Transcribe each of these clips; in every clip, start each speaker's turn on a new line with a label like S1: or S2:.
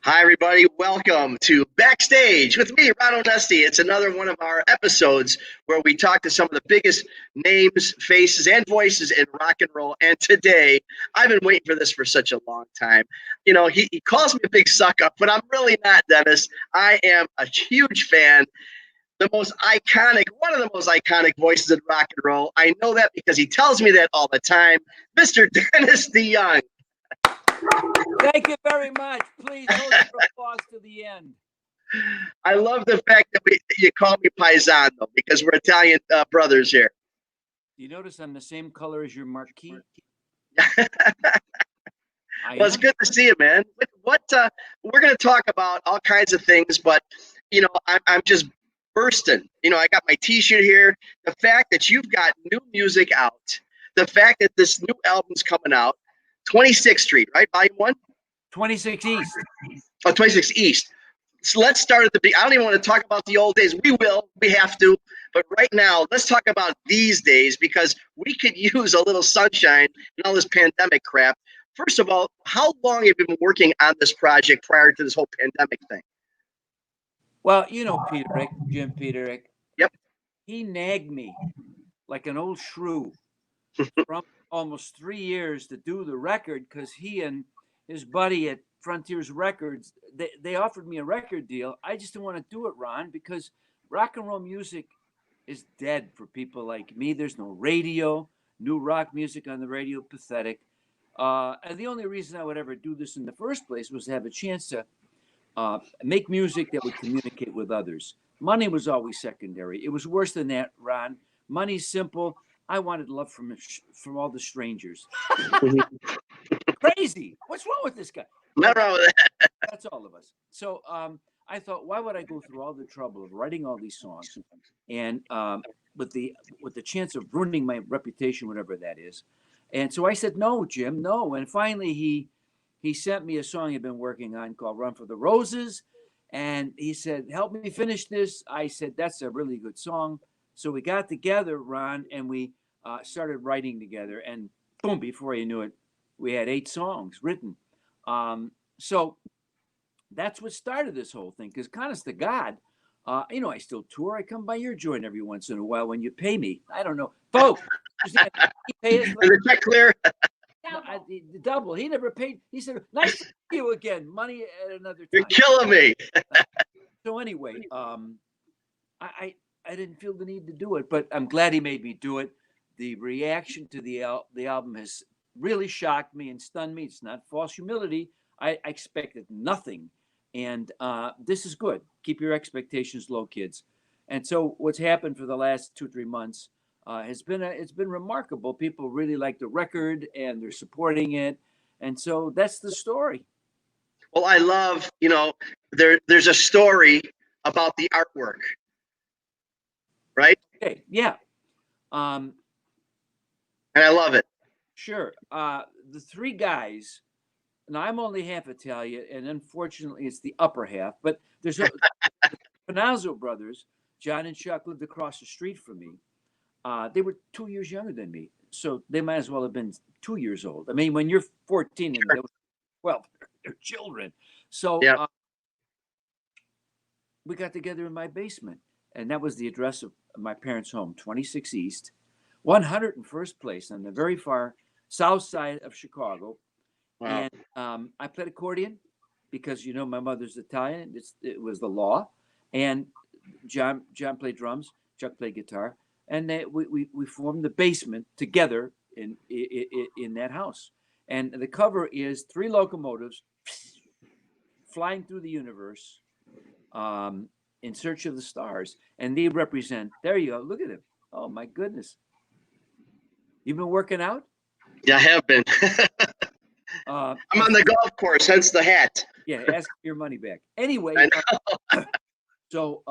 S1: Hi, everybody. Welcome to Backstage with me, Ron Onesti. It's another one of our episodes where we talk to some of the biggest names, faces, and voices in rock and roll. And today, I've been waiting for this for such a long time. You know, he calls me a big suck up, but I'm really not, Dennis. I am a huge fan. One of the most iconic voices in rock and roll. I know that because he tells me that all the time. Mr. Dennis DeYoung.
S2: Thank you very much. Please hold your applause to the end.
S1: I love the fact that you call me Paisano because we're Italian brothers here.
S2: Do you notice I'm the same color as your marquee?
S1: Well, it's good to see you, man. We're going to talk about all kinds of things, but I'm just bursting. I got my T-shirt here. The fact that you've got new music out, the fact that this new album's coming out, 26th Street, right? Volume 1?
S2: 26 East.
S1: Oh, 26 East. So let's start at the beginning. I don't even want to talk about the old days. We have to. But right now, let's talk about these days because we could use a little sunshine and all this pandemic crap. First of all, how long have you been working on this project prior to this whole pandemic thing?
S2: Well, Jim Peterick.
S1: Yep.
S2: He nagged me like an old shrew from almost 3 years to do the record because he and his buddy at Frontiers Records, they offered me a record deal. I just didn't want to do it, Ron, because rock and roll music is dead for people like me. There's no radio, new rock music on the radio, pathetic. And the only reason I would ever do this in the first place was to have a chance to make music that would communicate with others. Money was always secondary. It was worse than that, Ron. Money's simple. I wanted love from all the strangers. Crazy. What's wrong with this guy?
S1: Not wrong with that.
S2: That's all of us. So I thought, why would I go through all the trouble of writing all these songs and with the chance of ruining my reputation, whatever that is? And so I said, no, Jim, no. And finally, he sent me a song he'd been working on called Run for the Roses. And he said, help me finish this. I said, that's a really good song. So we got together, Ron, and we started writing together. And boom, before you knew it, we had 8 songs written. So that's what started this whole thing. Because honest to God, I still tour. I come by your joint every once in a while when you pay me. I don't know. Folks,
S1: pay us. Is the check clear?
S2: Double. He never paid. He said, nice to see you again. Money at another time.
S1: You're killing me.
S2: So anyway, I didn't feel the need to do it, but I'm glad he made me do it. The reaction to the album has really shocked me and stunned me. It's not false humility. I expected nothing. And this is good. Keep your expectations low, kids. And so what's happened for the last 2-3 months it's been remarkable. People really like the record and they're supporting it. And so that's the story.
S1: Well, I love, there's a story about the artwork, right?
S2: Okay, yeah.
S1: And I love it.
S2: Sure. The 3 guys, and I'm only half Italian, and unfortunately it's the upper half, but there's the Panazzo brothers, John and Chuck, lived across the street from me. They were 2 years younger than me, so they might as well have been 2 years old. I mean, when you're 14 and they're children. So yeah. We got together in my basement, and that was the address of my parents' home, 26 East, 101st place on the very far south side of Chicago. Wow. And I played accordion because, my mother's Italian. It was the law. And John played drums, Chuck played guitar. And we formed the basement together in that house. And the cover is 3 locomotives flying through the universe in search of the stars. And they represent, there you go, look at them. Oh, my goodness. You've been working out?
S1: Yeah, I have been. I'm on the golf course, hence the hat.
S2: Yeah, ask your money back. Anyway, so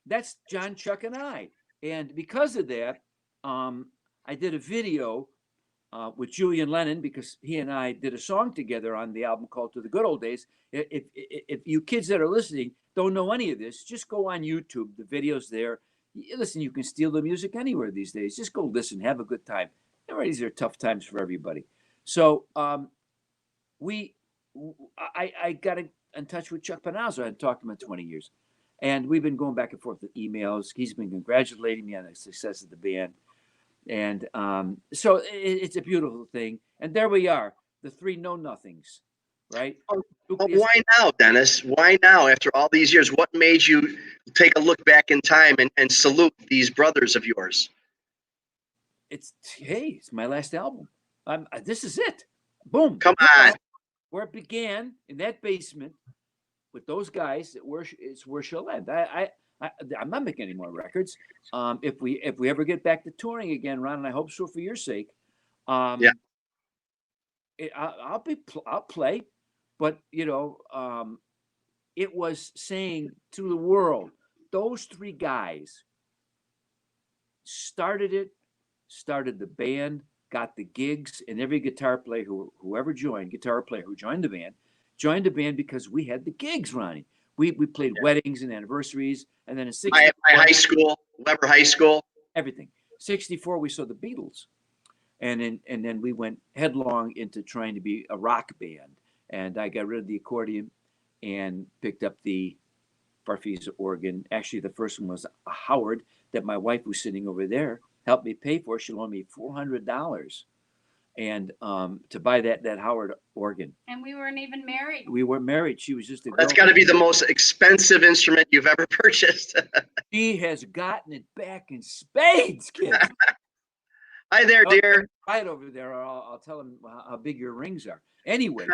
S2: that's John, Chuck, and I. And because of that, I did a video with Julian Lennon because he and I did a song together on the album called To the Good Old Days. If you kids that are listening don't know any of this, just go on YouTube. The video's there. Listen, you can steal the music anywhere these days. Just go listen, have a good time. These are tough times for everybody. So we I got in touch with Chuck Panazzo. I hadn't talked to him in 20 years. And we've been going back and forth with emails. He's been congratulating me on the success of the band. And so it's a beautiful thing. And there we are, the three know-nothings, right?
S1: Well, why now, Dennis? Why now, after all these years? What made you take a look back in time and salute these brothers of yours?
S2: It's my last album. This is it. Boom.
S1: Come on.
S2: Where it began, in that basement with those guys, it's where she'll end. I'm not making any more records. If we ever get back to touring again, Ron, and I hope so for your sake,
S1: Yeah.
S2: I'll play, but it was saying to the world, those three guys started the band, got the gigs, and every guitar player who joined the band because we had the gigs, Ronnie. We played weddings and anniversaries, and then in '64,
S1: my high school, Weber High School,
S2: everything. '64, we saw the Beatles, and then we went headlong into trying to be a rock band. And I got rid of the accordion and picked up the Farfisa organ. Actually, the first one was a Howard that my wife, who's sitting over there, helped me pay for. She loaned me $400 and to buy that Howard organ.
S3: And we weren't even married.
S2: We weren't married. She was just a girl.
S1: That's got to be the most expensive instrument you've ever purchased.
S2: She has gotten it back in spades, kids.
S1: Hi there, dear.
S2: Right over there. I'll tell them how big your rings are. Anyway,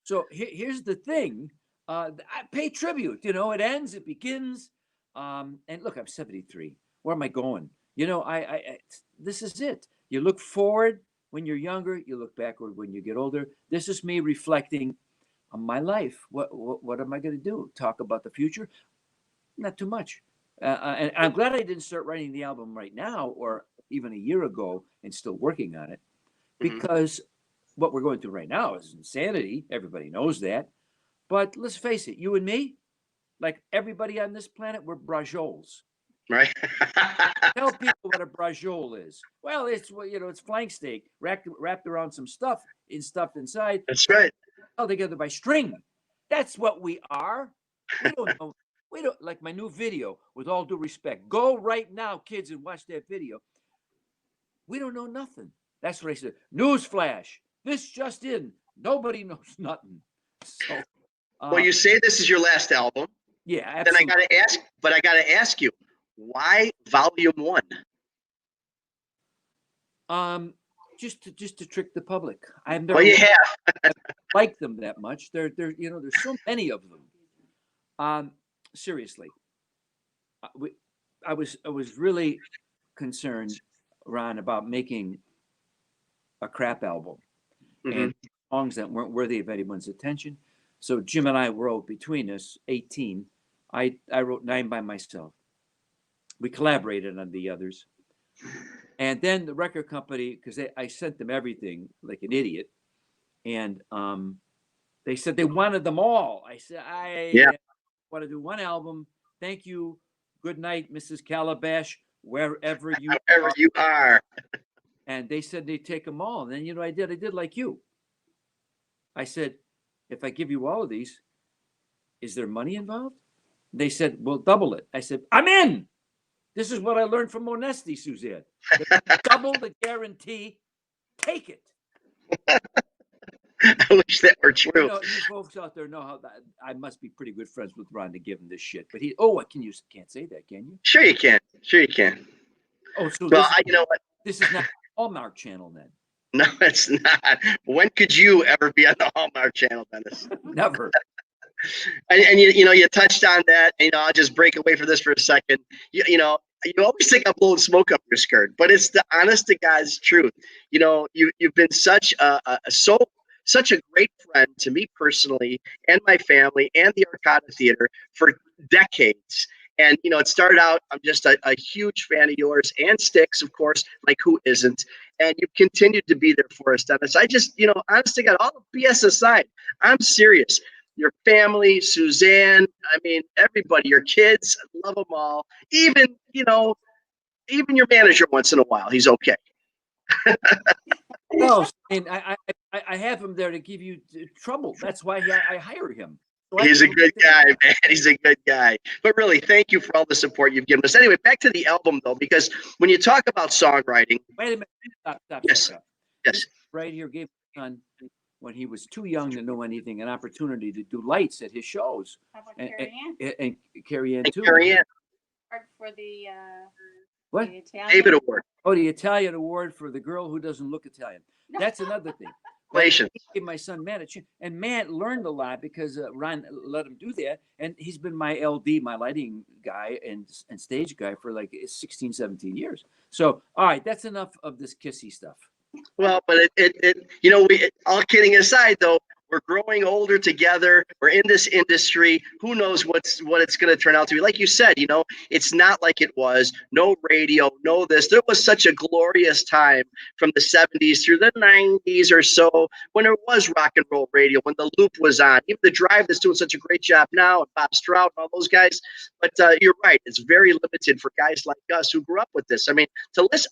S2: so here's the thing. I pay tribute. It ends, it begins. And look, I'm 73. Where am I going? This is it. You look forward when you're younger. You look backward when you get older. This is me reflecting on my life. What am I going to do? Talk about the future? Not too much. And I'm glad I didn't start writing the album right now or even a year ago and still working on it, because what we're going through right now is insanity. Everybody knows that. But let's face it, you and me, like everybody on this planet, we're brajoles.
S1: Right.
S2: Tell people what a brajole is. Well, it's flank steak wrapped around some stuff inside.
S1: That's right.
S2: Held together by string. That's what we are. We don't know. We don't, like my new video, with all due respect. Go right now, kids, and watch that video. We don't know nothing. That's what I said. Newsflash. This just in. Nobody knows nothing. So,
S1: well, you say this is your last album.
S2: Yeah, absolutely.
S1: Then I gotta ask you, why Volume 1?
S2: Just to trick the public. I've never
S1: Well, you have.
S2: liked them that much. There's so many of them. Seriously, I was really concerned, Ron, about making a crap album and songs that weren't worthy of anyone's attention. So Jim and I wrote, between us, 18. I wrote 9 by myself. We collaborated on the others. And then the record company, because I sent them everything like an idiot, and they said they wanted them all. I said, I want to do one album. Thank you. Good night, Mrs. Calabash, wherever you
S1: are.
S2: And they said they'd take them all. And then, I did like you. I said, if I give you all of these, is there money involved? They said, we'll double it. I said, I'm in. This is what I learned from Onesti, Suzanne. Double the guarantee. Take it.
S1: I wish that were true.
S2: You folks out there know how I must be pretty good friends with Ron to give him this shit. But can't say that, can you?
S1: Sure you can.
S2: Oh, so
S1: you know what?
S2: This is not a Hallmark channel then.
S1: No, it's not. When could you ever be on the Hallmark channel, Dennis?
S2: Never.
S1: And you touched on that. I'll just break away from this for a second. You always think I'm blowing smoke up your skirt, but it's the honest to God's truth. You've been such a great friend to me personally and my family and the Arcada Theater for decades. And, it started out, I'm just a huge fan of yours and Styx, of course, like who isn't? And you've continued to be there for us, Dennis. I just, honest to God, all the BS aside, I'm serious. Your family, Suzanne, everybody, your kids, I love them all. Even your manager once in a while, he's okay.
S2: No, and I I have him there to give you trouble. That's why I hire him. So
S1: He's a good guy, man. He's a good guy. But really, thank you for all the support you've given us. Anyway, back to the album, though, because when you talk about songwriting.
S2: Wait a minute. Stop.
S1: Yes. Yes.
S2: This right here gave my son, when he was too young to know anything, an opportunity to do lights at his shows.
S3: How about Carrie Ann?
S2: And Carrie Ann, too.
S1: Carrie Ann.
S3: For the
S2: What?
S3: the Italian.
S1: David Award.
S2: Oh, the Italian award for the girl who doesn't look Italian. That's another thing.
S1: Congratulations.
S2: Gave my son Matt a chance, and Matt learned a lot because Ron let him do that, and he's been my LD, my lighting guy and stage guy for like 16, 17 years. So, all right, that's enough of this kissy stuff.
S1: Well, but all kidding aside, though, we're growing older together. We're in this industry. Who knows what it's going to turn out to be? Like you said, it's not like it was. No radio, no this. There was such a glorious time from the 70s through the 90s or so when there was rock and roll radio, when the Loop was on. Even the Drive that's doing such a great job now, and Bob Stroud and all those guys. But you're right. It's very limited for guys like us who grew up with this. I mean, to listen,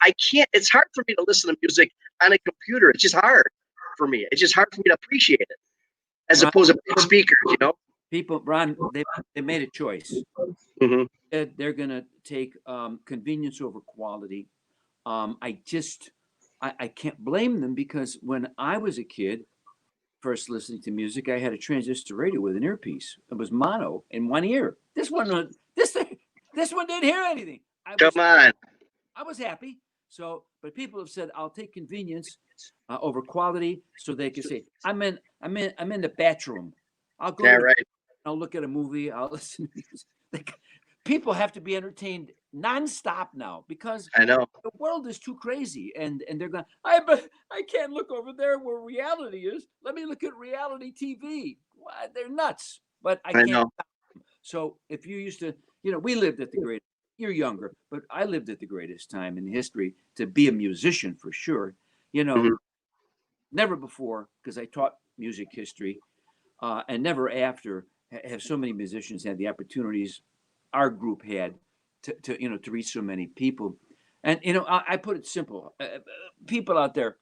S1: it's hard for me to listen to music on a computer. It's just hard for me. It's just hard for me to appreciate it. As opposed to big speakers,
S2: People, Ron, they made a choice.
S1: Mm-hmm.
S2: They're going to take convenience over quality. I can't blame them, because when I was a kid, first listening to music, I had a transistor radio with an earpiece. It was mono in one ear. This one didn't hear anything. I was happy. So, but people have said, I'll take convenience over quality, so they can say, I'm in the bathroom. I'll go.
S1: Yeah, right.
S2: I'll look at a movie. I'll listen to music. People have to be entertained nonstop now, because
S1: I know
S2: the world is too crazy, and they're going. I can't look over there where reality is. Let me look at reality TV. Well, they're nuts, but I can't.
S1: Know.
S2: So if you used to, we lived at the great. You're younger, but I lived at the greatest time in history to be a musician, for sure.
S1: Mm-hmm.
S2: Never before, because I taught music history, and never after have so many musicians had the opportunities our group had to reach so many people. And I put it simple, people out there,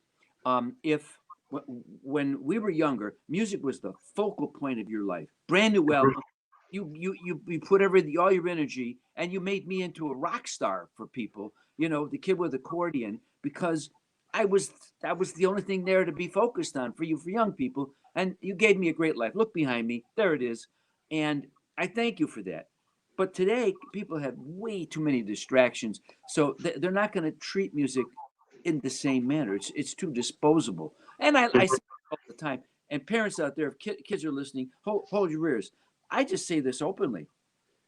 S2: when we were younger, music was the focal point of your life. Brand new album. You put all your energy, and you made me into a rock star for people, the kid with accordion, because that was the only thing there to be focused on for you, for young people. And you gave me a great life. Look behind me. There it is. And I thank you for that. But today, people have way too many distractions. So they're not going to treat music in the same manner. It's too disposable. And I say all the time, and parents out there, if kids are listening, hold your ears. I just say this openly.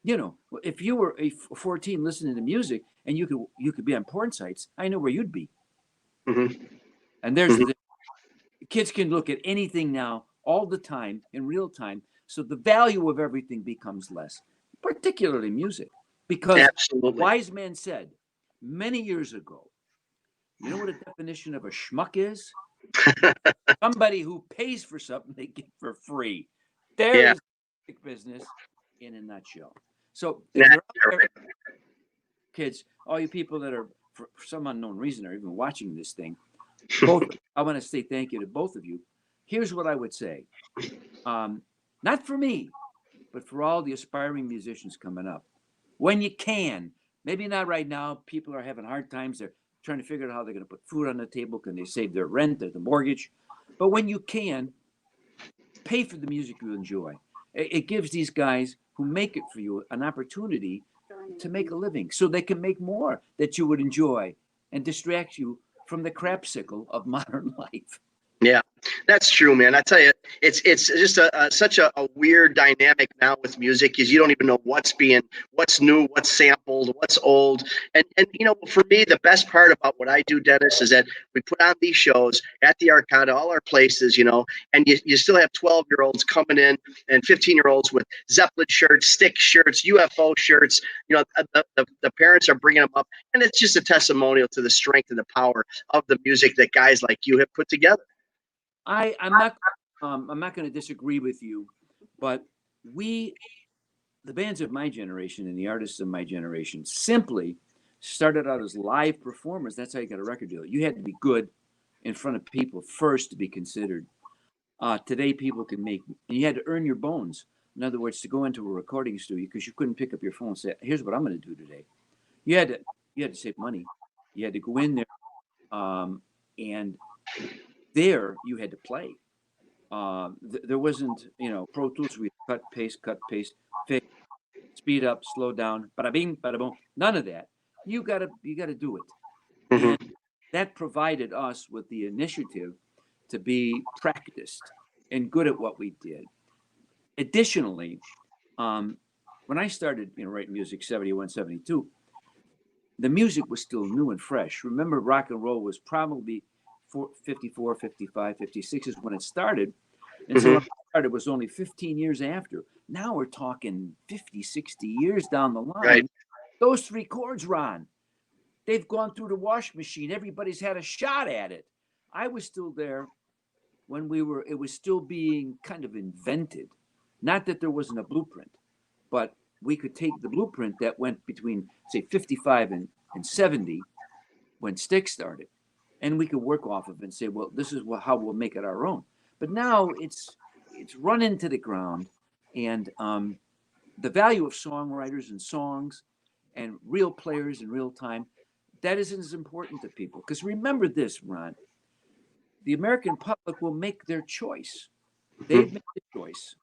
S2: If you were 14 listening to music and you could be on porn sites, I know where you'd be.
S1: Mm-hmm.
S2: And there's the kids can look at anything now all the time in real time. So the value of everything becomes less, particularly music, because
S1: Absolutely.
S2: a wise man said many years ago, you know what a definition of a schmuck is? Somebody who pays for something they get for free. There's business in a nutshell. So if you're out there, kids, all you people that are for some unknown reason are even watching this thing, I want to say thank you to both of you. Here's what I would say. Not for me, but for all the aspiring musicians coming up. When you can, maybe not right now. People are having hard times. They're trying to figure out how they're going to put food on the table. Can they save their rent or the mortgage? But when you can, pay for the music you enjoy. It gives these guys who make it for you an opportunity to make a living, so they can make more that you would enjoy and distract you from the crapsicle of modern life.
S1: Yeah, that's true, man. I tell you, it's just such a weird dynamic now with music, because you don't even know what's new, what's sampled, what's old. And for me, the best part about what I do, Dennis, is that we put on these shows at the Arcada, all our places, and you still have 12-year-olds coming in and 15-year-olds with Zeppelin shirts, Styx shirts, UFO shirts. The parents are bringing them up, and it's just a testimonial to the strength and the power of the music that guys like you have put together.
S2: I'm not going to disagree with you, but the bands of my generation and the artists of my generation simply started out as live performers. That's how you got a record deal. You had to be good, in front of people first to be considered. Today, people can make, and you had to earn your bones. In other words, to go into a recording studio, because you couldn't pick up your phone and say, "Here's what I'm going to do today." You had to save money. You had to go in there, and there you had to play. There wasn't, Pro Tools where you cut, paste, fix, speed up, slow down, bada bing, bada boom. None of that. You gotta do it.
S1: Mhm.
S2: And that provided us with the initiative to be practiced and good at what we did. Additionally, when I started, writing music, 71, 72, the music was still new and fresh. Remember, rock and roll was probably 54, 55, 56 is when it started. And so when I started, it was only 15 years after. Now we're talking 50, 60 years down the line.
S1: Right.
S2: Those three chords, Ron, they've gone through the wash machine. Everybody's had a shot at it. I was still there when it was still being kind of invented. Not that there wasn't a blueprint, but we could take the blueprint that went between, say, 55 and 70 when Styx started, and we could work off of it and say, well, this is how we'll make it our own. But now it's run into the ground, and the value of songwriters and songs and real players in real time, that isn't as important to people. Because remember this, Ron, the American public will make their choice. They've made the choice,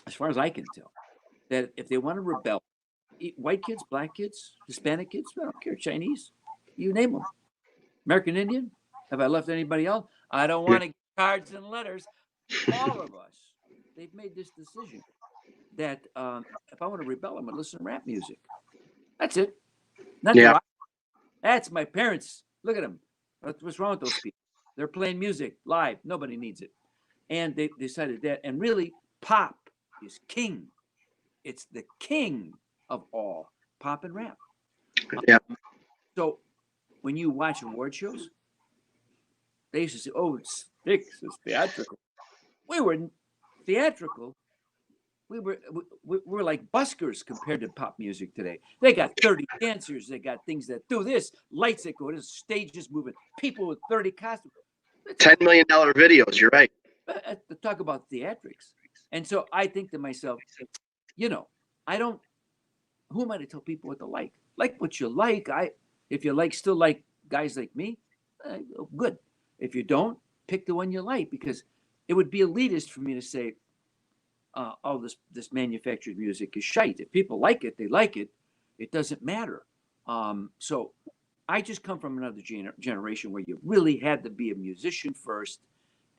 S2: as far as I can tell, that if they want to rebel, white kids, black kids, Hispanic kids, I don't care, Chinese, you name them. American Indian, have I left anybody else? I don't want to get cards and letters. All of us, they've made this decision that if I want to rebel, I'm going to listen to rap music. That's it. Not the rock. That's my parents. Look at them. What's wrong with those people? They're playing music live. Nobody needs it. And they decided that. And really, pop is king. It's the king of all, pop and rap.
S1: Yeah.
S2: So when you watch award shows, they used to say, "Oh, Styx is theatrical." We were theatrical. We were like buskers compared to pop music today. They got 30 dancers. They got things that do this, lights that go, this stages moving, people with 30 costumes.
S1: $10 million videos. You're right.
S2: Talk about theatrics. And so I think to myself, I don't. Who am I to tell people what to like? Like what you like. If you still like guys like me, good. If you don't, pick the one you like, because it would be elitist for me to say, this manufactured music is shite. If people like it, they like it. It doesn't matter. So I just come from another generation where you really had to be a musician first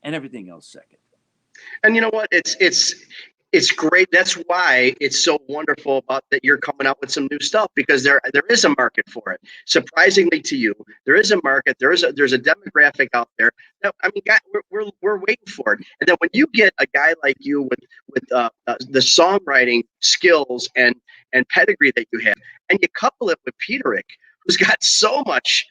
S2: and everything else second.
S1: And you know what? It's great. That's why it's so wonderful about that you're coming out with some new stuff, because there is a market for it. Surprisingly to you, there is a market. There's a demographic out there. I mean, God, we're waiting for it. And then when you get a guy like you with the songwriting skills and pedigree that you have, and you couple it with Peterick, who's got so much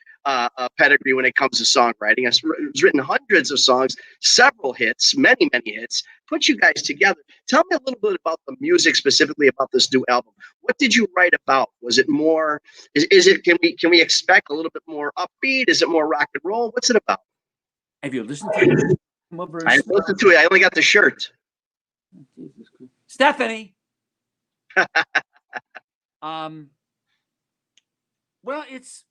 S1: pedigree when it comes to songwriting. Has written hundreds of songs, several hits, many hits. Put you guys together. Tell me a little bit about the music, specifically about this new album. What did you write about? Was it more? Is it? Can we expect a little bit more upbeat? Is it more rock and roll? What's it about?
S2: Have you listened to it?
S1: I listened to it. I only got the shirt.
S2: Stephanie. Well, it's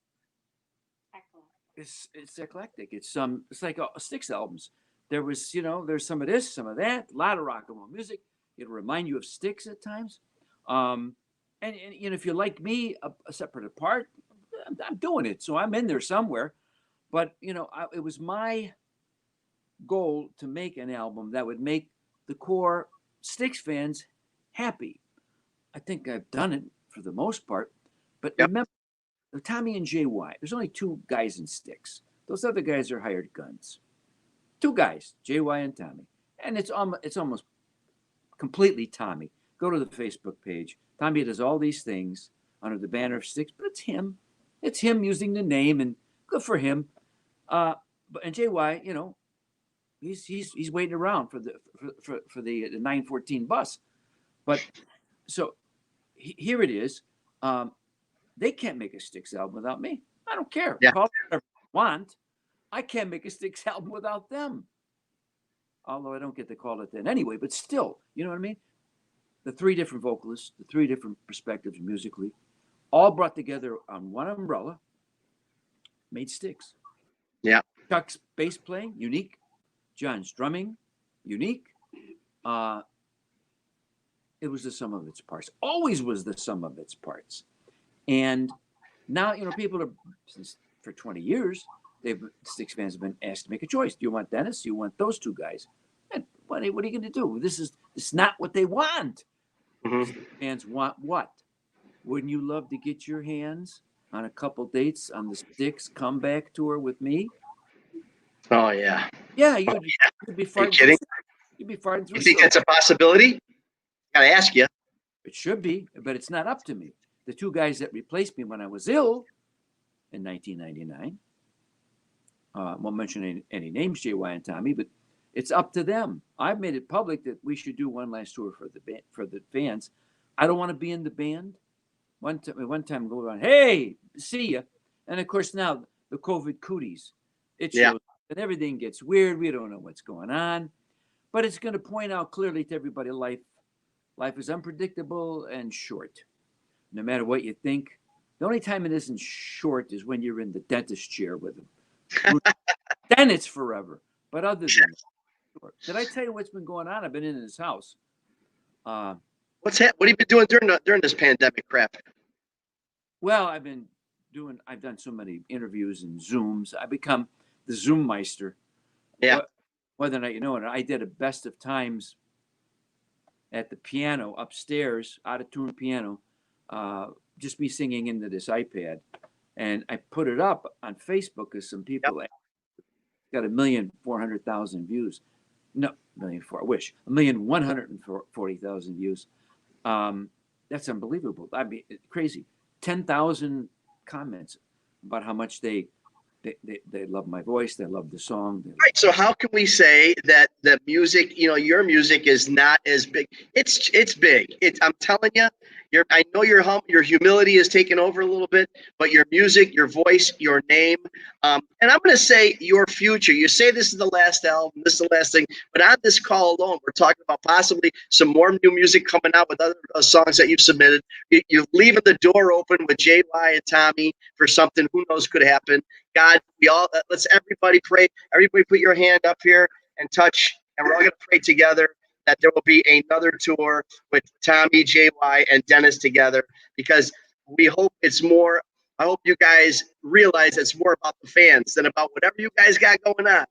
S2: eclectic. It's like Styx albums. There was, there's some of this, some of that, a lot of rock and roll music. It'll remind you of Styx at times. And if you like me, a separate apart, I'm doing it. So I'm in there somewhere. But, it was my goal to make an album that would make the core Styx fans happy. I think I've done it for the most part. But remember, Tommy and JY, there's only two guys in Styx. Those other guys are hired guns. Two guys, JY and Tommy. And it's almost completely Tommy. Go to the Facebook page. Tommy does all these things under the banner of Styx, but it's him. It's him using the name, and good for him. And JY, he's waiting around for the 914 bus. But so here it is. They can't make a Styx album without me. I don't care.
S1: Yeah.
S2: Call it whatever you want. I can't make a Styx album without them. Although I don't get to call it that anyway, but still, you know what I mean? The three different vocalists, the three different perspectives musically, all brought together on one umbrella, made Styx.
S1: Yeah.
S2: Chuck's bass playing, unique. John's drumming, unique. It was the sum of its parts. Always was the sum of its parts. And now, people are, for 20 years, Styx fans have been asked to make a choice. Do you want Dennis? Do you want those two guys? And what are you going to do? This is not what they want.
S1: Mm-hmm.
S2: Fans want what? Wouldn't you love to get your hands on a couple dates on the Styx comeback tour with me?
S1: Oh, yeah.
S2: Yeah, you'd be farting.
S1: Are you kidding?
S2: You'd be farting through.
S1: You think that's a possibility? Gotta ask you.
S2: It should be, but it's not up to me. The two guys that replaced me when I was ill in 1999, won't mention any names, JY and Tommy, but it's up to them. I've made it public that we should do one last tour for the fans. I don't want to be in the band. One time go on, hey, see ya. And of course now the COVID cooties. It shows and everything gets weird. We don't know what's going on. But it's going to point out clearly to everybody life is unpredictable and short. No matter what you think. The only time it isn't short is when you're in the dentist chair with them. Then it's forever. But other than that, did I tell you what's been going on? I've been in his house.
S1: What have you been doing during this pandemic crap?
S2: Well, I've done so many interviews and Zooms. I become the Zoom Meister.
S1: Yeah.
S2: Whether or not you know it, I did a best of times at the piano upstairs, out of tune piano, just me singing into this iPad. And I put it up on Facebook because some people got 1,400,000 views. No, 1,000,004. I wish 1,140,000 views. That's unbelievable. I'd be crazy. 10,000 comments about how much they love my voice. They love the song.
S1: Right. So how can we say that the music, your music is not as big? It's big. I'm telling you, I know your humility is taken over a little bit, but your music, your voice, your name, and I'm going to say your future. You say this is the last album, this is the last thing, but on this call alone, we're talking about possibly some more new music coming out with other songs that you've submitted. You're leaving the door open with JY and Tommy for something who knows could happen. God, let's everybody pray. Everybody put your hand up here and touch, and we're all going to pray together that there will be another tour with Tommy, JY, and Dennis together, because we hope it's more. I hope you guys realize it's more about the fans than about whatever you guys got going on.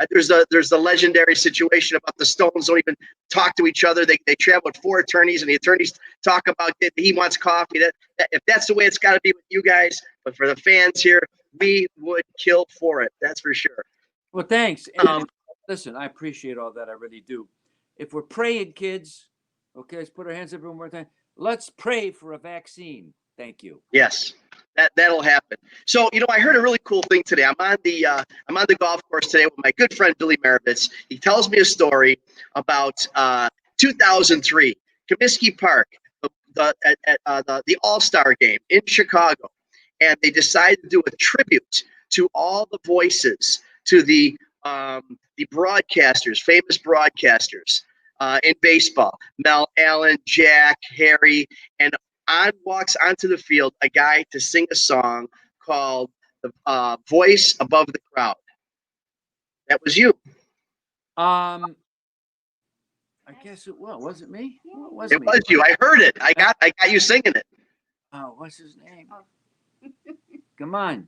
S1: There's the legendary situation about the Stones don't even talk to each other. They travel with 4 attorneys, and the attorneys talk about he wants coffee. If that's the way it's got to be with you guys, but for the fans here, we would kill for it. That's for sure.
S2: Well, thanks. And listen, I appreciate all that. I really do. If we're praying, kids, okay, let's put our hands up one more time. Let's pray for a vaccine. Thank you.
S1: Yes, that'll happen. So, I heard a really cool thing today. I'm on the golf course today with my good friend Billy Maravitz. He tells me a story about 2003, Comiskey Park, the All-Star game in Chicago, and they decided to do a tribute to all the voices, to the broadcasters, famous broadcasters in baseball. Mel Allen, Jack, Harry, and walks onto the field a guy to sing a song called "The Voice Above the Crowd." That was you.
S2: I guess it was it me? Well,
S1: it was you. I heard it. I got you singing it.
S2: Oh, what's his name? Come on.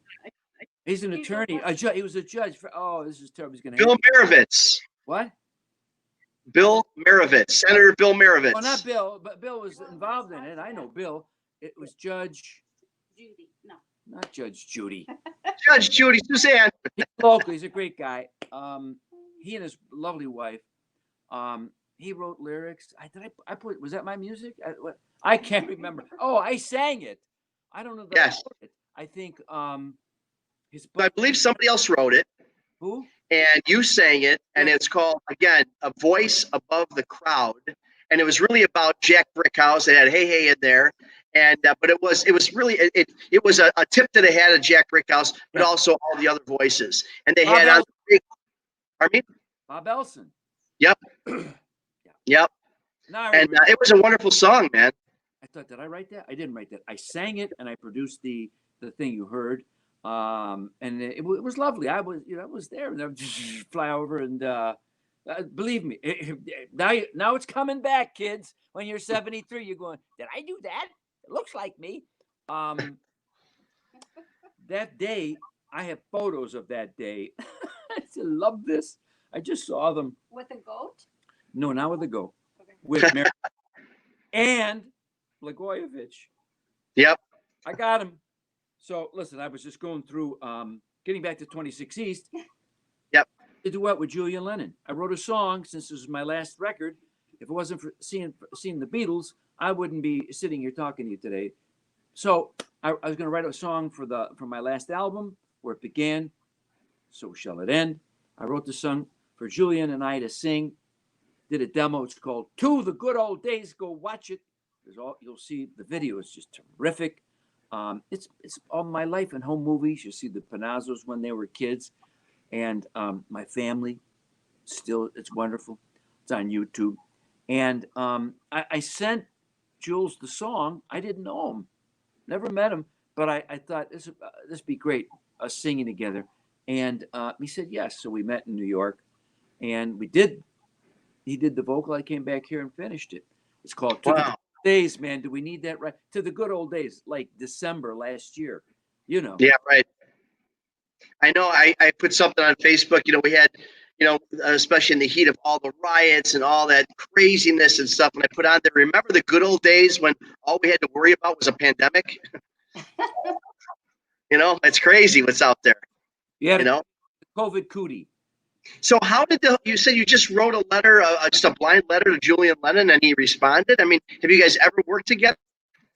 S2: He's an attorney. He was a judge. This is terrible. He's going to
S1: Bill Maravitz.
S2: What?
S1: Bill Maravitz. Senator Bill Maravitz.
S2: Oh, not Bill, but Bill was involved in it. I know Bill. It was Judge
S3: Judy. No.
S2: Not Judge Judy.
S1: Judge Judy Suzanne.
S2: He's local. He's a great guy. He and his lovely wife. He wrote lyrics. I put. Was that my music? I can't remember. Oh, I sang it. I don't know that.
S1: Yes.
S2: I wrote it. I think
S1: I believe somebody else wrote it.
S2: Who?
S1: And you sang it, and it's called, again, "A Voice Above the Crowd." And it was really about Jack Brickhouse. It had "Hey Hey" in there. And but it was really it was a tip to the hat of Jack Brickhouse, but
S2: Yeah.
S1: also all the other voices. And they
S2: Bob
S1: had on big. Pardon me?
S2: Bob Elson.
S1: Yep. Yep.
S2: Now I
S1: And
S2: remember.
S1: it was a wonderful song, man.
S2: I thought, did I write that? I didn't write that. I sang it and I produced the thing you heard, and it was lovely. I was there, and I would just fly over, and believe me, now it's coming back, kids. When you're 73, you're going, did I do that? It looks like me. That day, I have photos of that day. I still love this. I just saw them.
S3: With a goat?
S2: No, not with a goat.
S3: Okay.
S2: With Mary and Blagojevich.
S1: Yep.
S2: I got him. So listen, I was just going through, getting back to 26 East.
S1: Yep.
S2: The duet with Julian Lennon. I wrote a song since this was my last record. If it wasn't for seeing the Beatles, I wouldn't be sitting here talking to you today. So I was going to write a song for my last album, Where It Began, So Shall It End. I wrote the song for Julian and I to sing. Did a demo. It's called To the Good Old Days. Go watch it. You'll see the video is just terrific. It's all my life in home movies. You see the Panazzos when they were kids, and my family. Still, it's wonderful. It's on YouTube, and I sent Jules the song. I didn't know him, never met him, but I thought this be great, us singing together. And he said yes. So we met in New York, and we did. He did the vocal. I came back here and finished it. It's called To the Good Old Days, man. Do we need that right? To the Good Old Days, like December last year, you know.
S1: Yeah, right. I know I put something on Facebook. We had, especially in the heat of all the riots and all that craziness and stuff. And I put on there, remember the good old days when all we had to worry about was a pandemic? It's crazy what's out there.
S2: Yeah, COVID cootie.
S1: So how did you said you just wrote a letter, just a blind letter to Julian Lennon, and he responded? I mean, have you guys ever worked together?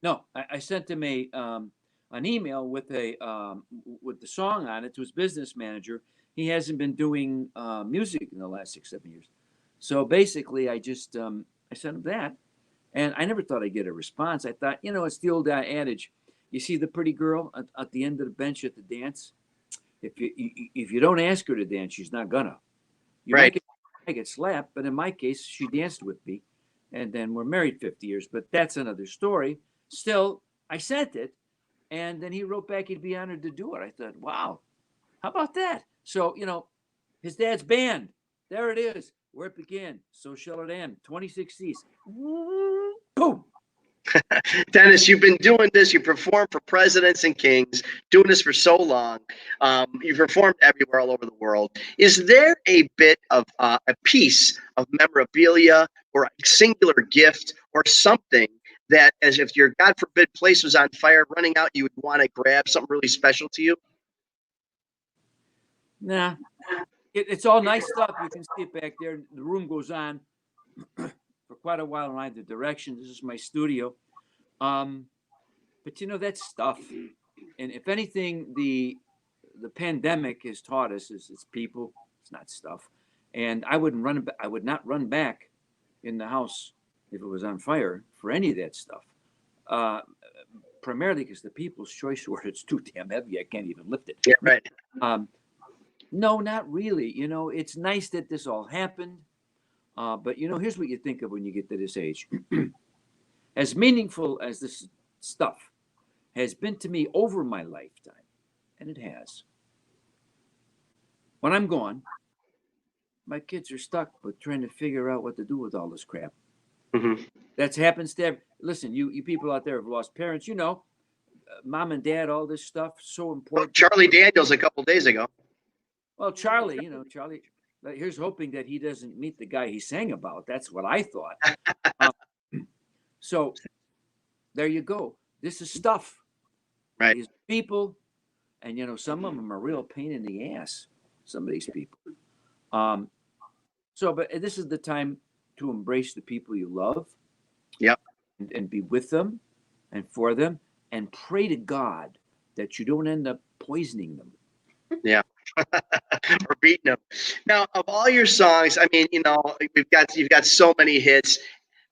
S2: No, I sent him an email with the song on it to his business manager. He hasn't been doing music in the last 6-7 years. So basically, I just I sent him that, and I never thought I'd get a response. I thought, it's the old adage: you see the pretty girl at the end of the bench at the dance. If you don't ask her to dance, she's not gonna. You
S1: Right.
S2: might get slapped, but in my case, she danced with me, and then we're married 50 years. But that's another story. Still, I sent it, and then he wrote back he'd be honored to do it. I thought, wow, how about that? So, his dad's band, there it is, Where It Began, So Shall It End, 26 East. Boom.
S1: Dennis, you've been doing this. You performed for presidents and kings, doing this for so long. You've performed everywhere all over the world. Is there a bit of a piece of memorabilia or a singular gift or something that, as if your, God forbid, place was on fire, running out, you would want to grab something really special to you?
S2: Nah, it's all nice stuff. You can see it back there. The room goes on for quite a while in either direction. This is my studio. But that's stuff. And if anything, the pandemic has taught us is it's people, it's not stuff. And I would not run back in the house if it was on fire for any of that stuff. Primarily because the People's Choice Award, it's too damn heavy. I can't even lift it.
S1: Yeah, right.
S2: No, not really. It's nice that this all happened. But here's what you think of when you get to this age. As meaningful as this stuff has been to me over my lifetime, and it has. When I'm gone, my kids are stuck with trying to figure out what to do with all this crap.
S1: Mm-hmm.
S2: That's happens to listen, you people out there have lost parents, mom and dad, all this stuff, so important.
S1: Charlie Daniels a couple days ago.
S2: Well, Charlie, here's hoping that he doesn't meet the guy he sang about. That's what I thought. So there you go. This is stuff.
S1: Right.
S2: These people, and some of them are real pain in the ass. Some of these people. But this is the time to embrace the people you love.
S1: Yep.
S2: And be with them and for them, and pray to God that you don't end up poisoning them.
S1: Yeah. Or beating them. Now, of all your songs, I mean, you've got so many hits.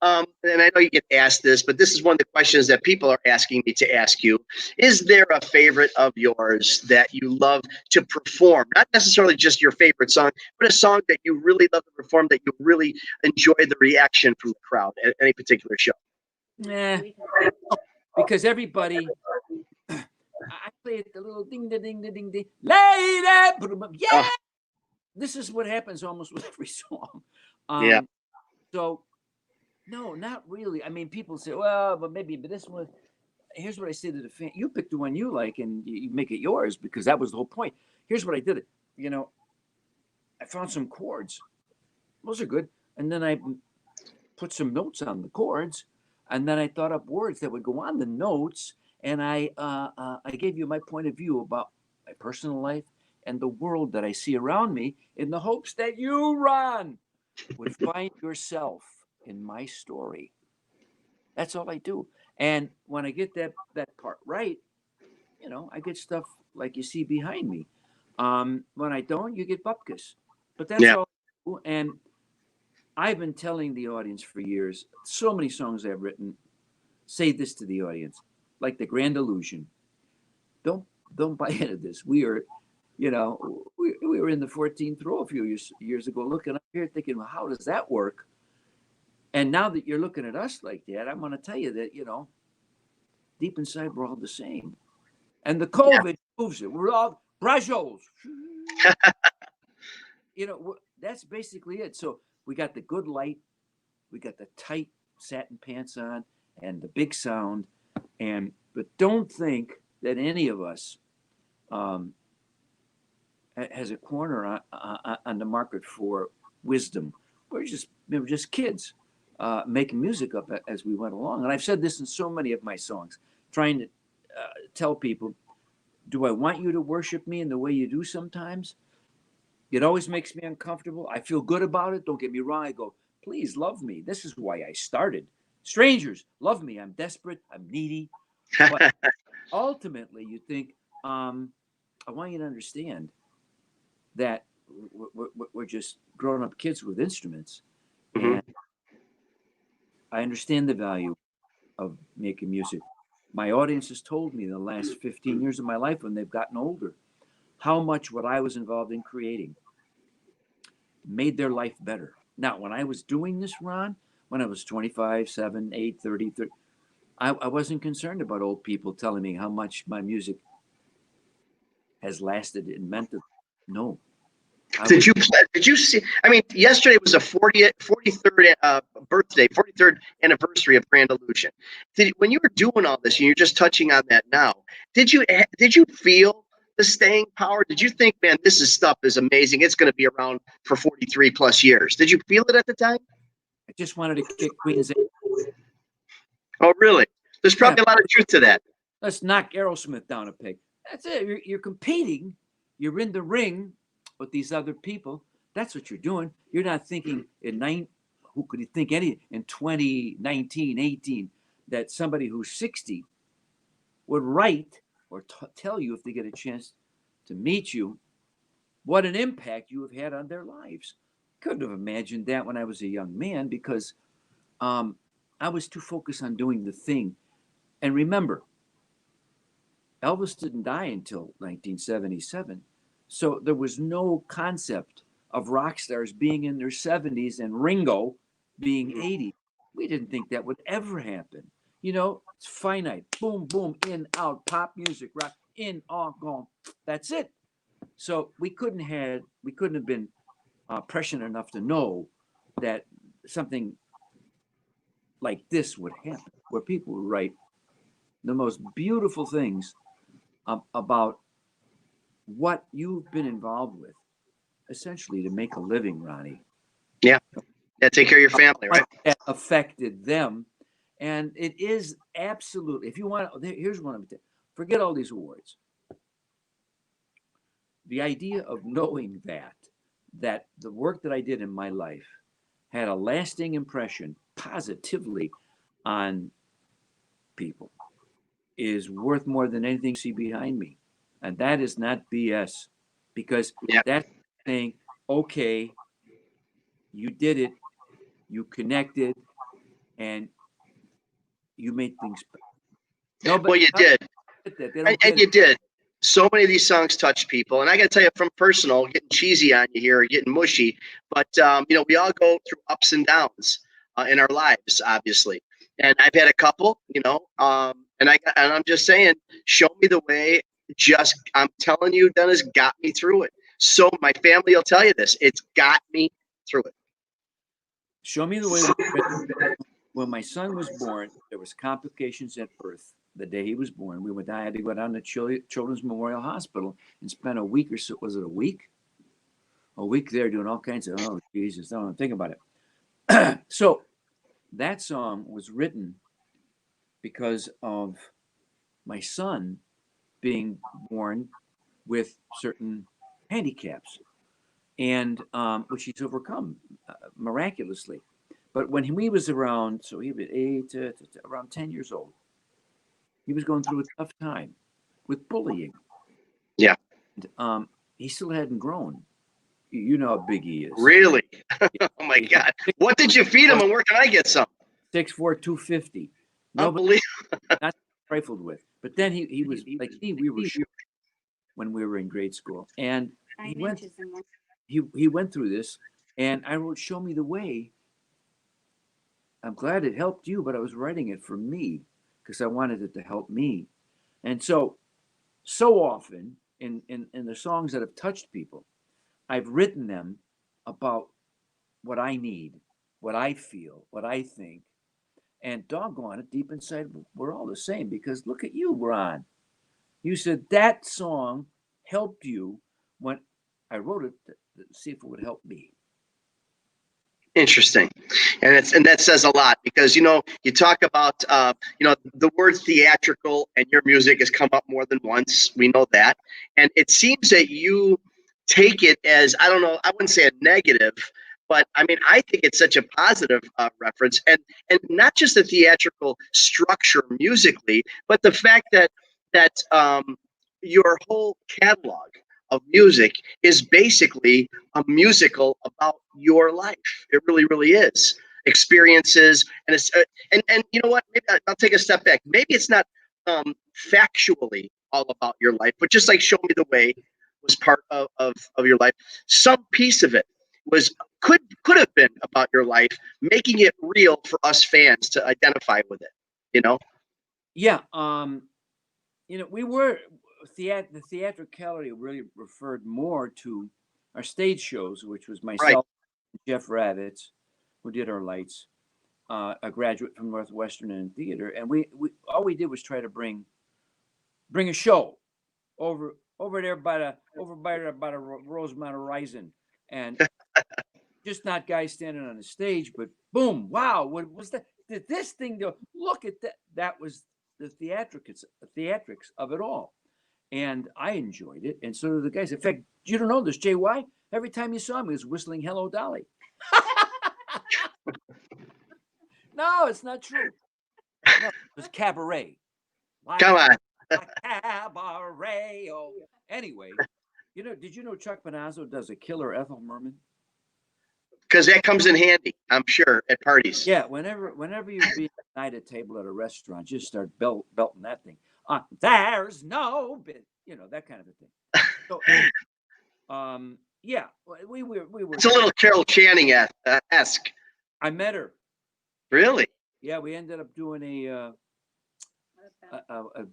S1: and I know you get asked this, but this is one of the questions that people are asking me to ask you. Is there a favorite of yours that you love to perform? Not necessarily just your favorite song, but a song that you really love to perform, that you really enjoy the reaction from the crowd at any particular show?
S2: Yeah, because everybody, I play it the little ding, ding, ding, ding, ding, lady, yeah. This is what happens almost with every song.
S1: Yeah.
S2: So, no, not really. I mean, people say, well, but this one. Here's what I say to the fan: you pick the one you like, and you make it yours, because that was the whole point. Here's what I did. I found some chords. Those are good, and then I put some notes on the chords, and then I thought up words that would go on the notes, and I gave you my point of view about my personal life and the world that I see around me, in the hopes that you, Ron, would find yourself in my story. That's all I do. And when I get that part right, I get stuff like you see behind me. When I don't, you get bupkis. But that's
S1: Yeah.
S2: all I do. And I've been telling the audience for years, so many songs I've written say this to the audience, like The Grand Illusion. Don't buy into this. We are, we were in the 14th row a few years ago, looking up here, thinking, well, how does that work? And now that you're looking at us like that, I'm going to tell you that, deep inside, we're all the same. And the COVID moves it. We're all brajos. That's basically it. So we got the good light, we got the tight satin pants on, and the big sound. But don't think that any of us has a corner on the market for wisdom. We're just kids making music up as we went along. And I've said this in so many of my songs, trying to tell people, do I want you to worship me in the way you do sometimes? It always makes me uncomfortable. I feel good about it. Don't get me wrong. I go, please love me. This is why I started. Strangers, love me. I'm desperate. I'm needy. But ultimately, you think, I want you to understand that we're just grown up kids with instruments.
S1: Mhm.
S2: And I understand the value of making music. My audience has told me in the last 15 years of my life, when they've gotten older, how much what I was involved in creating made their life better. Now, when I was doing this, Ron, when I was 25, 7, 8, 30, I wasn't concerned about old people telling me how much my music has lasted and meant it. No.
S1: Did you see? I mean, yesterday was a 43rd birthday, 43rd anniversary of Grand Illusion. When you were doing all this, and you're just touching on that now, did you feel the staying power? Did you think, man, stuff is amazing, it's going to be around for 43 plus years? Did you feel it at the time?
S2: I just wanted to kick Queen's.
S1: Oh, really? There's probably a lot of truth to that.
S2: Let's knock Aerosmith down a peg. That's it. You're competing. You're in the ring with these other people. That's what you're doing. You're not thinking who could you think in 2019, 18, that somebody who's 60 would write or tell you, if they get a chance to meet you, what an impact you have had on their lives. Couldn't have imagined that when I was a young man, because I was too focused on doing the thing. And remember, Elvis didn't die until 1977. So there was no concept of rock stars being in their 70s and Ringo being 80. We didn't think that would ever happen. It's finite. Boom, boom, in, out, pop music, rock, in, on, gone. That's it. So we couldn't have been prescient enough to know that something like this would happen, where people would write the most beautiful things about what you've been involved with, essentially, to make a living, Ronnie.
S1: Yeah. Take care of your family, right?
S2: That affected them. And it is absolutely, if you want, here's one of them. Forget all these awards. The idea of knowing that the work that I did in my life had a lasting impression positively on people is worth more than anything you see behind me. And that is not BS, because that's saying, okay, you did it, you connected, and you made things better. No, but
S1: Well, you did. And you did. So many of these songs touch people. And I got to tell you, from personal, getting cheesy on you here, or getting mushy, but, we all go through ups and downs in our lives, obviously. And I've had a couple, and I'm just saying, Show Me the Way. I'm telling you, Dennis, got me through it. So my family will tell you this. It's got me through it.
S2: Show Me the Way. When my son was born, there was complications at birth. The day he was born, I had to go down to Children's Memorial Hospital and spend a week or so. Was it a week? A week there doing all kinds of, oh, Jesus, don't think about it. So that song was written because of my son being born with certain handicaps, and which he's overcome miraculously. But when he was around, so he was around 10 years old, he was going through a tough time with bullying.
S1: Yeah.
S2: And, he still hadn't grown. You know how big he is.
S1: Really? Oh my God. What did you feed him, and where can I get some?
S2: 6'4", 250.
S1: Unbelievable.
S2: Not trifled with. But then he was like me. We were short when we were in grade school, and he went through this, and I wrote "Show Me the Way." I'm glad it helped you, but I was writing it for me because I wanted it to help me. And so often in the songs that have touched people, I've written them about what I need, what I feel, what I think. And doggone it, deep inside, we're all the same, because look at you, Ron. You said that song helped you when I wrote it to see if it would help me.
S1: Interesting. And that says a lot, because, you talk about, the word theatrical, and your music has come up more than once. We know that. And it seems that you take it as, I don't know, I wouldn't say a negative, but I mean, I think it's such a positive reference, and not just the theatrical structure musically, but the fact that your whole catalog of music is basically a musical about your life. It really, really is. Experiences, and it's and you know what? Maybe I'll take a step back. Maybe it's not factually all about your life, but just like "Show Me the Way" was part of your life. Some piece of it could have been about your life, making it real for us fans to identify with it.
S2: Yeah. We were the theatricality really referred more to our stage shows, which was myself, and Jeff Ravitz, who did our lights, a graduate from Northwestern in theater, and we all we did was try to bring a show over there by the Rosemount Horizon, and just not guys standing on the stage, but boom, wow, what was that? Did this thing go? Look at that! That was the theatrics of it all. And I enjoyed it, and so did the guys. In fact, you don't know this, JY. Every time you saw him, he was whistling "Hello, Dolly." No, it's not true. No, it was cabaret.
S1: Come on.
S2: Cabaret. Oh. Anyway, did you know Chuck Panazzo does a killer Ethel Merman?
S1: Because that comes in handy, I'm sure, at parties.
S2: Yeah, whenever you be at a table at a restaurant, just start belting that thing. There's no bit, that kind of a thing. So, yeah, we were.
S1: It's a little Carol Channing esque.
S2: I met her.
S1: Really?
S2: Yeah, we ended up doing a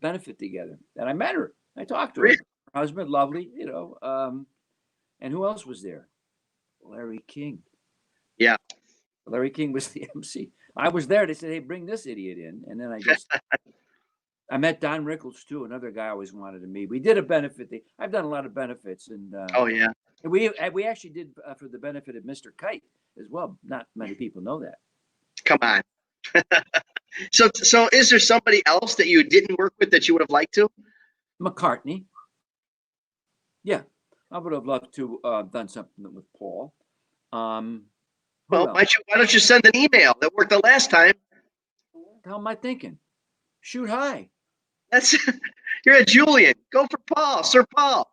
S2: benefit together, and I met her. I talked to her.
S1: Really?
S2: Her husband, lovely, and who else was there? Larry King.
S1: Yeah.
S2: Larry King was the MC. I was there. They said, "Hey, bring this idiot in," and then I met Don Rickles too, another guy I always wanted to meet. We did a benefit. I've done a lot of benefits, and
S1: oh yeah,
S2: and we actually did for the benefit of Mr. Kite as well. Not many people know that.
S1: Come on. So is there somebody else that you didn't work with that you would have liked to?
S2: McCartney. Yeah, I would have loved to done something with Paul.
S1: Well, why don't you send an email? That worked the last time.
S2: What the hell am I thinking? Shoot high.
S1: You're a Julian. Go for Paul, Sir Paul.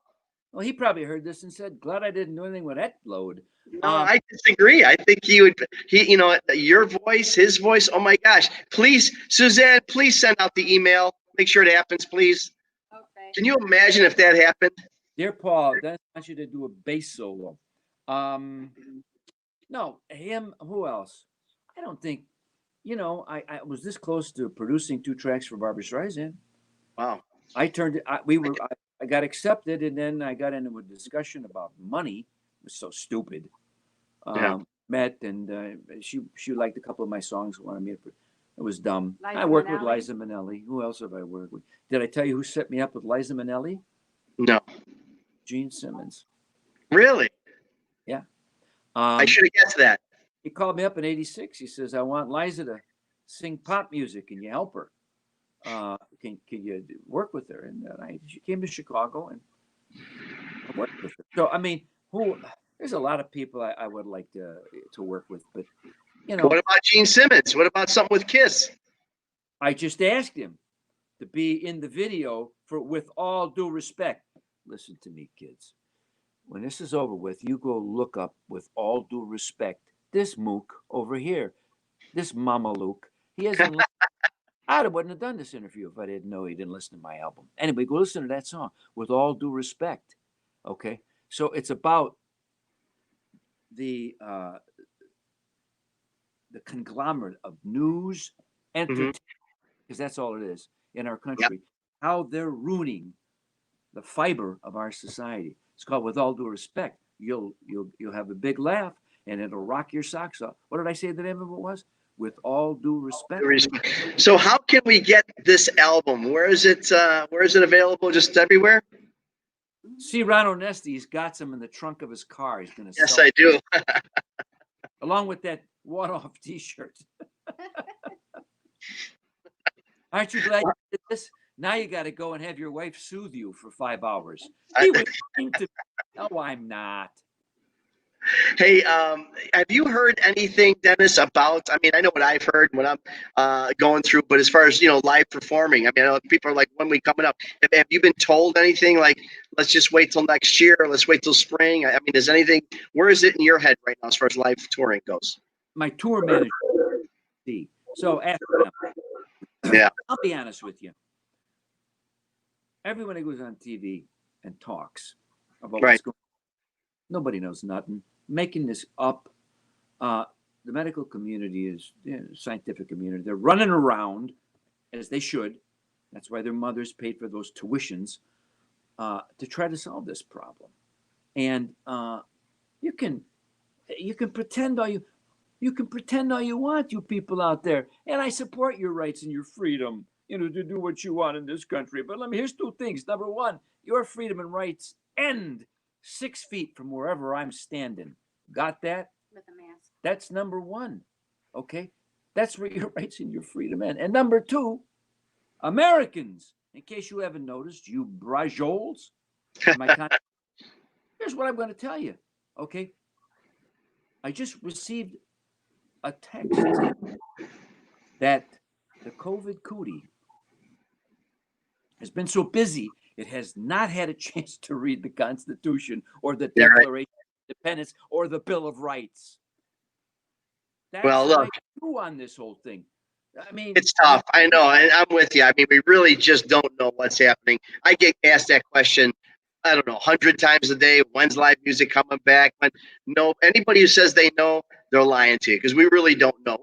S2: Well, he probably heard this and said, "Glad I didn't do anything with that load."
S1: No, I disagree. I think your voice, his voice. Oh my gosh. Please, Suzanne, please send out the email. Make sure it happens, please.
S3: Okay.
S1: Can you imagine if that happened?
S2: Dear Paul, Dennis wants you to do a bass solo. No, him. Who else? I don't think. I was this close to producing 2 tracks for Barbra Streisand.
S1: Wow.
S2: I got accepted, and then I got into a discussion about money. It was so stupid.
S1: Yeah.
S2: Met, and she liked a couple of my songs. Wanted me to. It was dumb.
S3: Liza
S2: I worked with
S3: Minnelli?
S2: Liza Minnelli. Who else have I worked with? Did I tell you who set me up with Liza Minnelli?
S1: No.
S2: Gene Simmons.
S1: Really?
S2: Yeah.
S1: I should have guessed that.
S2: He called me up in '86. He says, "I want Liza to sing pop music. Can you help her? Can you work with her?" And she came to Chicago, and I worked with her. So I mean, there's a lot of people I would like to work with, but
S1: What about Gene Simmons? What about something with Kiss?
S2: I just asked him to be in the video for With All Due Respect. Listen to me, kids. When this is over with, you go look up With All Due Respect. This mook over here, this Mama Luke, he hasn't. I wouldn't have done this interview if I didn't know he didn't listen to my album. Anyway, go listen to that song, With All Due Respect. Okay, so it's about the conglomerate of news, entertainment, because that's all it is in our country. How they're ruining the fiber of our society. It's called With All Due Respect. You'll have a big laugh, and it'll rock your socks off. What did I say the name of it was? With All Due Respect.
S1: So how can we get this album? Where is it available? Just everywhere?
S2: See, Ron Onesti's got some in the trunk of his car. He's going to
S1: Yes,
S2: sell
S1: I do.
S2: along with that one-off T-shirt. Aren't you glad you did this? Now you got to go and have your wife soothe you for 5 hours. He was lying to me. No, I'm not.
S1: Hey, have you heard anything, Dennis, about? I mean, I know what I've heard when I'm going through, but as far as live performing, I mean, I know people are like, when we coming up? Have you been told anything like, let's just wait till next year, or let's wait till spring? I mean, is anything? Where is it in your head right now as far as live touring goes?
S2: My tour manager. See, so after
S1: Yeah.
S2: I'll be honest with you. Everyone who goes on TV and talks about what's going on, nobody knows nothing. Making this up. The medical community is scientific community. They're running around as they should. That's why their mothers paid for those tuitions to try to solve this problem. And you can pretend all you want, you people out there. And I support your rights and your freedom, to do what you want in this country. But here's 2 things. Number 1, your freedom and rights end 6 feet from wherever I'm standing. Got that?
S3: With a mask.
S2: That's number 1. Okay? That's where your rights and your freedom end. And number 2, Americans, in case you haven't noticed, you brajoles, here's what I'm going to tell you. Okay? I just received a text that the COVID cootie has been so busy, it has not had a chance to read the Constitution or the Declaration of Independence or the Bill of Rights. That's my view on this whole thing. I mean,
S1: it's tough. I know, and I'm with you. I mean, we really just don't know what's happening. I get asked that question, I don't know, 100 times a day. When's live music coming back? But no, anybody who says they know, they're lying to you, because we really don't know.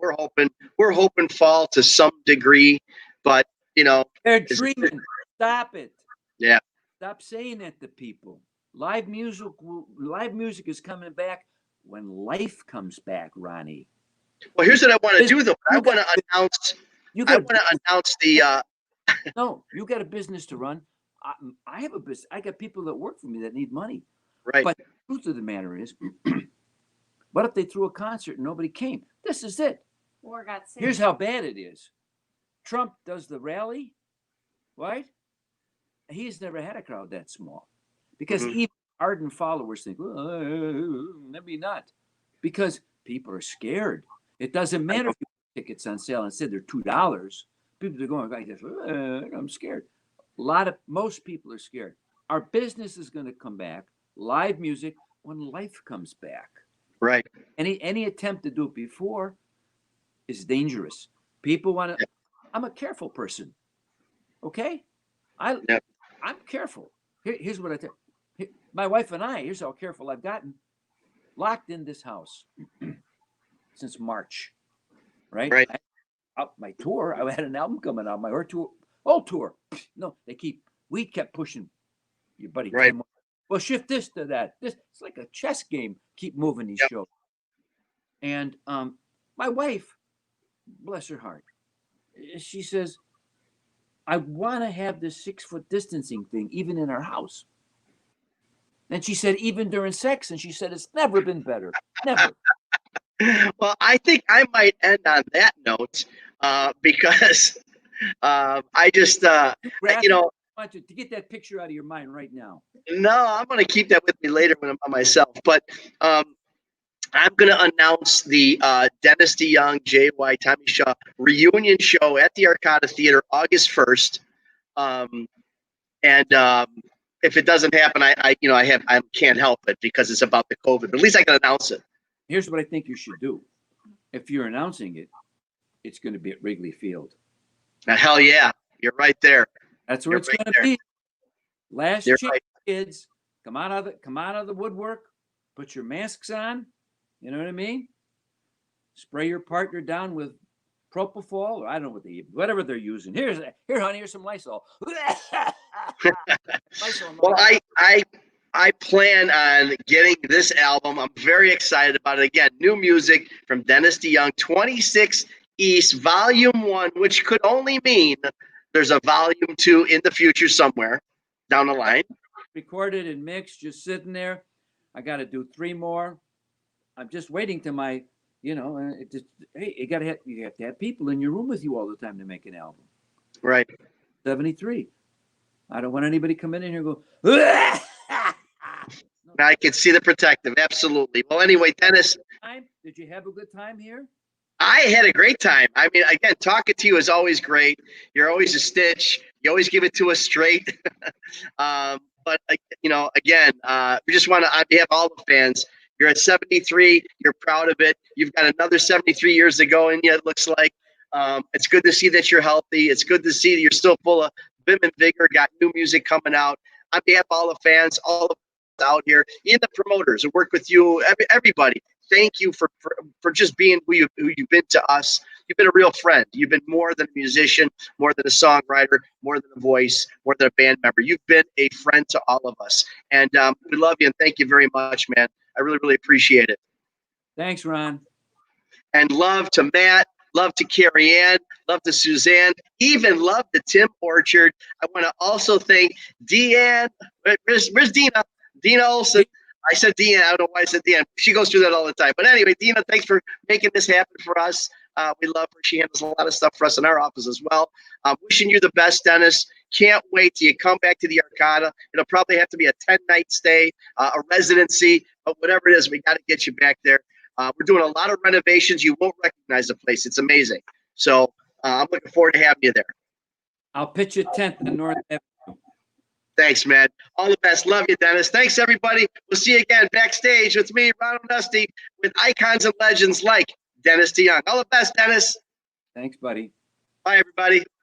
S1: We're hoping fall to some degree, but
S2: they're dreaming. Stop it.
S1: Yeah.
S2: Stop saying that to people. Live music is coming back when life comes back, Ronnie.
S1: Well, here's what I want to do, though. I want to announce the.
S2: No, you got a business to run. I have a business. I got people that work for me that need money.
S1: Right.
S2: But the truth of the matter is, what if they threw a concert and nobody came? This is it.
S3: Or got sick.
S2: Here's how bad it is. Trump does the rally, right? He's never had a crowd that small, because even ardent followers think, well, maybe not, because people are scared. It doesn't matter if you put tickets on sale and said they're $2. People are going like this. I'm scared. Most people are scared. Our business is going to come back, live music, when life comes back.
S1: Right.
S2: Any attempt to do it before is dangerous. People want to. I'm a careful person. Okay, I'm careful. Here's what I tell. My wife and I. Here's how careful I've gotten. Locked in this house since March. Right.
S1: Right.
S2: Up my tour. I had an album coming out. My whole tour. No, we kept pushing. Your buddy.
S1: Right.
S2: Well, shift this to that. It's like a chess game. Keep moving these shows. And my wife, bless her heart, she says, I want to have this 6-foot distancing thing, even in our house. And she said, even during sex. And she said, it's never been better. Never.
S1: Well, I think I might end on that note because I just,
S2: I want you to get that picture out of your mind right now.
S1: No, I'm going to keep that with me later when I'm by myself. But I'm going to announce the Dennis DeYoung, J.Y. Tommy Shaw reunion show at the Arcada Theater August 1st. If it doesn't happen, I can't help it because it's about the COVID. But at least I can announce it.
S2: Here's what I think you should do. If you're announcing it, it's going to be at Wrigley Field.
S1: Now, hell yeah, you're right there.
S2: That's where it's going to be. Last chance, kids. Come out of the woodwork. Put your masks on. You know what I mean? Spray your partner down with propofol, or I don't know whatever they're using. Here, honey, here's some Lysol.
S1: Well, I plan on getting this album. I'm very excited about it. Again, new music from Dennis DeYoung, 26 East, Volume 1, which could only mean there's a Volume 2 in the future somewhere down the line.
S2: Recorded and mixed, just sitting there. I got to do 3 more. I'm just waiting to my, hey, you have to have people in your room with you all the time to make an album.
S1: Right.
S2: 73. I don't want anybody come in here and go,
S1: I can see the protective. Absolutely. Well, anyway, Dennis.
S2: Did you have a good time here?
S1: I had a great time. I mean, again, talking to you is always great. You're always a stitch. You always give it to us straight. But, again, we just want to, on behalf of all the fans, you're at 73. You're proud of it. You've got another 73 years to go in you, it looks like. It's good to see that you're healthy. It's good to see that you're still full of vim and vigor, got new music coming out. On behalf of all the fans, all the out here, even the promoters who work with you, everybody, thank you for just being who you've been to us. You've been a real friend. You've been more than a musician, more than a songwriter, more than a voice, more than a band member. You've been a friend to all of us. And we love you and thank you very much, man. I really, really appreciate it.
S2: Thanks, Ron. And
S1: love to Matt, love to Carrie Ann, love to Suzanne, even love to Tim Orchard. I want to also thank Deanne. Where's Dina? Dina Olson. I said Deanne. I don't know why I said Deanne. She goes through that all the time. But anyway, Dina, thanks for making this happen for us. We love her. She handles a lot of stuff for us in our office as well. Wishing you the best, Dennis. Can't wait till you come back to the Arcada. It'll probably have to be a 10-night stay, a residency, but whatever it is, we got to get you back there. We're doing a lot of renovations. You won't recognize the place. It's amazing. So I'm looking forward to having you there.
S2: I'll pitch you 10th on North Avenue.
S1: Thanks, man. All the best. Love you, Dennis. Thanks, everybody. We'll see you again backstage with me, Ron Onesti, with icons and legends like Dennis DeYoung. All the best, Dennis.
S2: Thanks, buddy.
S1: Bye, everybody.